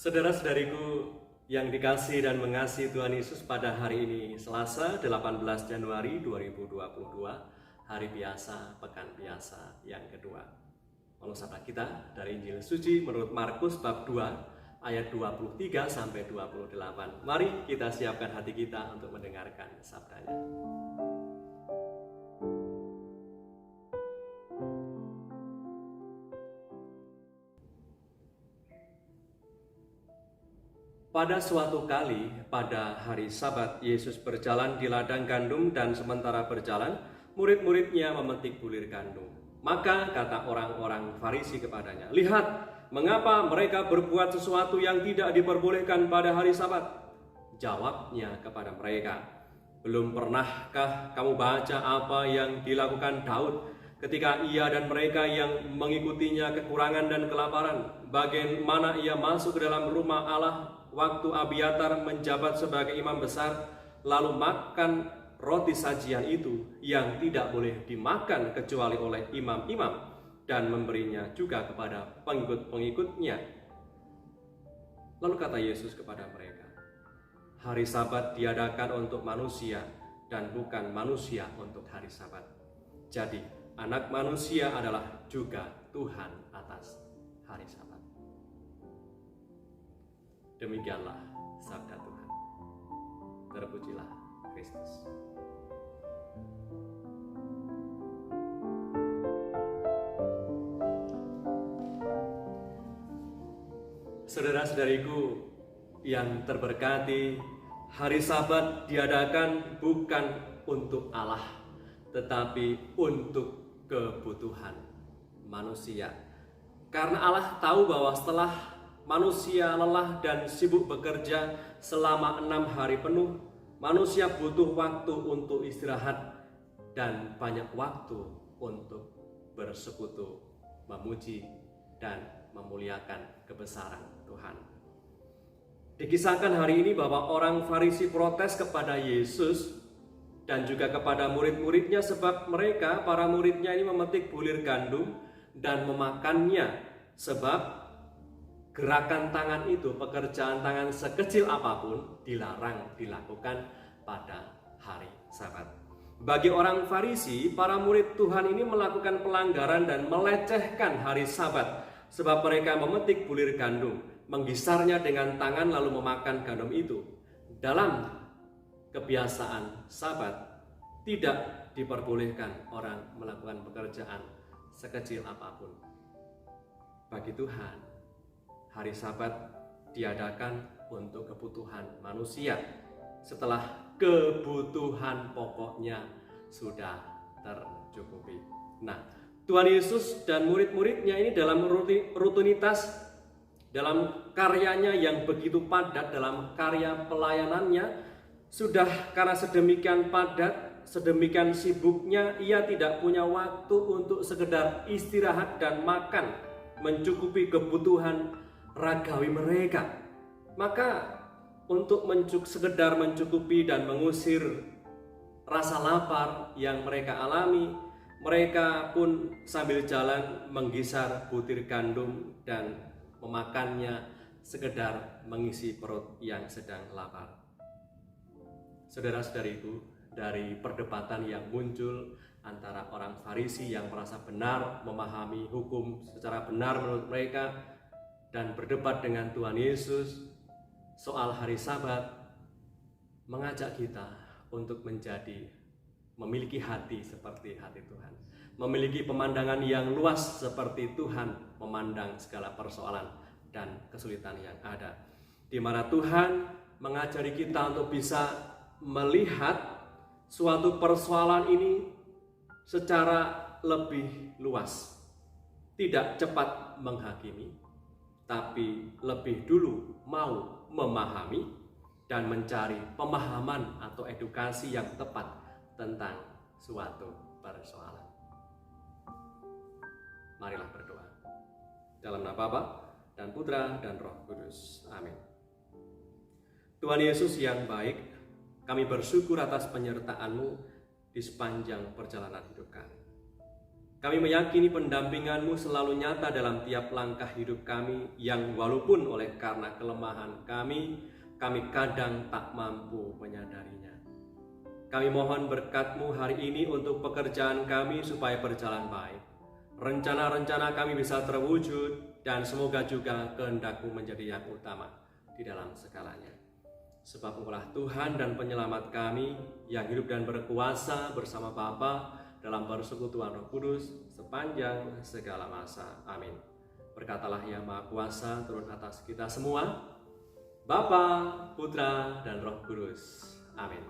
Saudara-saudariku yang dikasihi dan mengasihi Tuhan Yesus, pada hari ini Selasa 18 Januari 2022, hari biasa, pekan biasa yang kedua. Menurut kita dari Injil Suci menurut Markus bab 2 ayat 23 sampai 28. Mari kita siapkan hati kita untuk mendengarkan sabdanya. Pada suatu kali, pada hari Sabat, Yesus berjalan di ladang gandum dan sementara berjalan, murid-muridnya memetik bulir gandum. Maka kata orang-orang Farisi kepadanya, "Lihat, mengapa mereka berbuat sesuatu yang tidak diperbolehkan pada hari Sabat?" Jawabnya kepada mereka, "Belum pernahkah kamu baca apa yang dilakukan Daud ketika ia dan mereka yang mengikutinya kekurangan dan kelaparan? Bagaimana ia masuk ke dalam rumah Allah waktu Abiatar menjabat sebagai imam besar, lalu makan roti sajian itu yang tidak boleh dimakan kecuali oleh imam-imam, dan memberinya juga kepada pengikut-pengikutnya." Lalu kata Yesus kepada mereka, "Hari Sabat diadakan untuk manusia dan bukan manusia untuk hari Sabat. Jadi Anak Manusia adalah juga Tuhan atas hari Sabat." Demikianlah sabda Tuhan. Terpujilah Kristus. Saudara-saudariku yang terberkati, hari Sabat diadakan bukan untuk Allah, tetapi untuk kebutuhan manusia. Karena Allah tahu bahwa setelah manusia lelah dan sibuk bekerja selama 6 hari penuh, manusia butuh waktu untuk istirahat dan banyak waktu untuk bersekutu, memuji dan memuliakan kebesaran Tuhan. Dikisahkan hari ini bahwa orang Farisi protes kepada Yesus dan juga kepada murid-muridnya sebab mereka, para muridnya ini memetik bulir gandum dan memakannya, sebab gerakan tangan itu, pekerjaan tangan sekecil apapun dilarang dilakukan pada hari Sabat. Bagi orang Farisi, para murid Tuhan ini melakukan pelanggaran dan melecehkan hari Sabat, sebab mereka memetik bulir gandum, menggisarnya dengan tangan lalu memakan gandum itu. Dalam kebiasaan Sabat tidak diperbolehkan orang melakukan pekerjaan sekecil apapun. Bagi Tuhan, hari Sabat diadakan untuk kebutuhan manusia setelah kebutuhan pokoknya sudah tercukupi. Nah, Tuhan Yesus dan murid-muridnya ini dalam rutinitas, dalam karyanya yang begitu padat, dalam karya pelayanannya, sudah karena sedemikian padat, sedemikian sibuknya, ia tidak punya waktu untuk sekedar istirahat dan makan, mencukupi kebutuhan ragawi mereka. Maka untuk sekedar mencukupi dan mengusir rasa lapar yang mereka alami, mereka pun sambil jalan menggisar butir gandum dan memakannya sekedar mengisi perut yang sedang lapar. Saudara-saudariku, dari perdebatan yang muncul antara orang Farisi yang merasa benar, memahami hukum secara benar menurut mereka, dan berdebat dengan Tuhan Yesus soal hari Sabat, mengajak kita untuk memiliki hati seperti hati Tuhan, memiliki pemandangan yang luas seperti Tuhan memandang segala persoalan dan kesulitan yang ada, di mana Tuhan mengajari kita untuk bisa melihat suatu persoalan ini secara lebih luas, tidak cepat menghakimi, tapi lebih dulu mau memahami dan mencari pemahaman atau edukasi yang tepat tentang suatu persoalan. Marilah berdoa. Dalam nama Bapa dan Putra dan Roh Kudus. Amin. Tuhan Yesus yang baik, kami bersyukur atas penyertaan-Mu di sepanjang perjalanan hidup kami. Kami meyakini pendampingan-Mu selalu nyata dalam tiap langkah hidup kami yang walaupun oleh karena kelemahan kami kadang tak mampu menyadarinya. Kami mohon berkat-Mu hari ini untuk pekerjaan kami supaya berjalan baik. Rencana-rencana kami bisa terwujud dan semoga juga kehendak-Mu menjadi yang utama di dalam segalanya. Sebab Engkaulah Tuhan dan penyelamat kami yang hidup dan berkuasa bersama Bapa dalam persekutuan Roh Kudus sepanjang segala masa. Amin. Berkatalah Yang Maha Kuasa turun atas kita semua, Bapa, Putra, dan Roh Kudus. Amin.